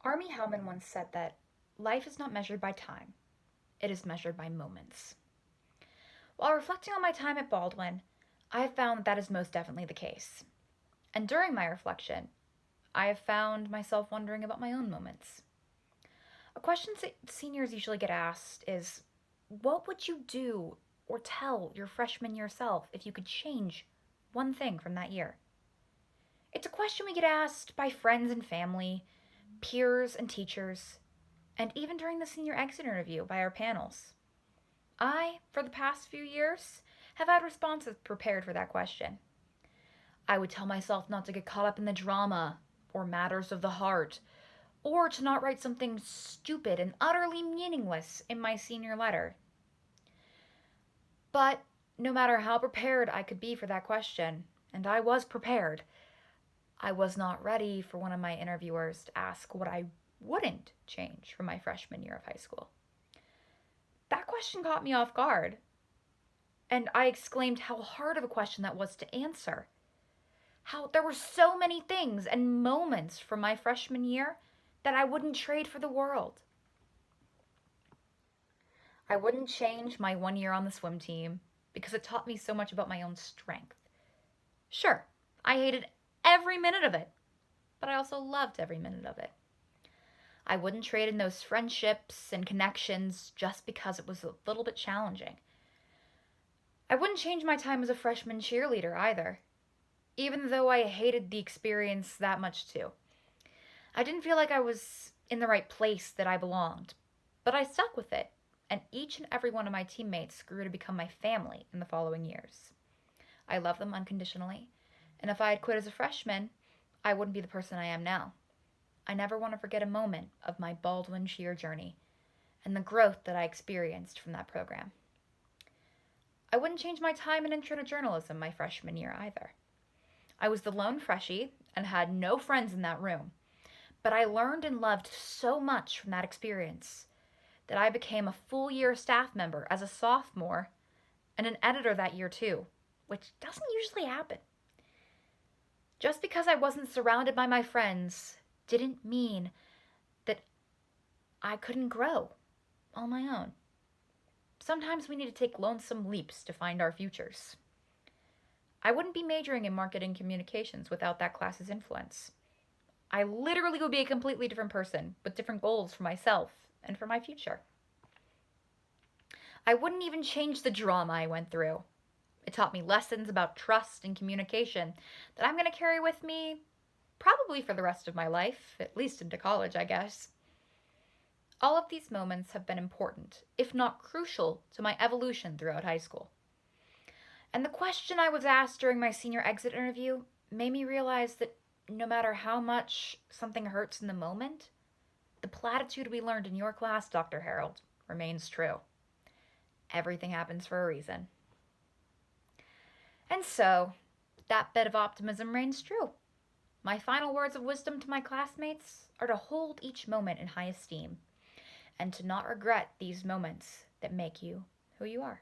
Armie Hellman once said that life is not measured by time, it is measured by moments. While reflecting on my time at Baldwin, I have found that is most definitely the case. And during my reflection, I have found myself wondering about my own moments. A question seniors usually get asked is, what would you do or tell your freshman year self if you could change one thing from that year? It's a question we get asked by friends and family, peers and teachers, and even during the senior exit interview by our panels. I, for the past few years, have had responses prepared for that question. I would tell myself not to get caught up in the drama or matters of the heart, or to not write something stupid and utterly meaningless in my senior letter. But no matter how prepared I could be for that question, and I was prepared, I was not ready for one of my interviewers to ask what I wouldn't change from my freshman year of high school. That question caught me off guard, and I exclaimed how hard of a question that was to answer. How there were so many things and moments from my freshman year that I wouldn't trade for the world. I wouldn't change my 1 year on the swim team because it taught me so much about my own strength. Sure, I hated every minute of it, but I also loved every minute of it. I wouldn't trade in those friendships and connections just because it was a little bit challenging. I wouldn't change my time as a freshman cheerleader either, even though I hated the experience that much too. I didn't feel like I was in the right place that I belonged, but I stuck with it, and each and every one of my teammates grew to become my family in the following years. I love them unconditionally, and if I had quit as a freshman, I wouldn't be the person I am now. I never want to forget a moment of my Baldwin cheer journey and the growth that I experienced from that program. I wouldn't change my time in intro to journalism my freshman year either. I was the lone freshie and had no friends in that room, but I learned and loved so much from that experience that I became a full year staff member as a sophomore and an editor that year too, which doesn't usually happen. Just because I wasn't surrounded by my friends didn't mean that I couldn't grow on my own. Sometimes we need to take lonesome leaps to find our futures. I wouldn't be majoring in marketing communications without that class's influence. I literally would be a completely different person with different goals for myself and for my future. I wouldn't even change the drama I went through. It taught me lessons about trust and communication that I'm going to carry with me probably for the rest of my life, at least into college, I guess. All of these moments have been important, if not crucial, to my evolution throughout high school. And the question I was asked during my senior exit interview made me realize that no matter how much something hurts in the moment, the platitude we learned in your class, Dr. Harold, remains true. Everything happens for a reason. And so, that bit of optimism reigns true. My final words of wisdom to my classmates are to hold each moment in high esteem and to not regret these moments that make you who you are.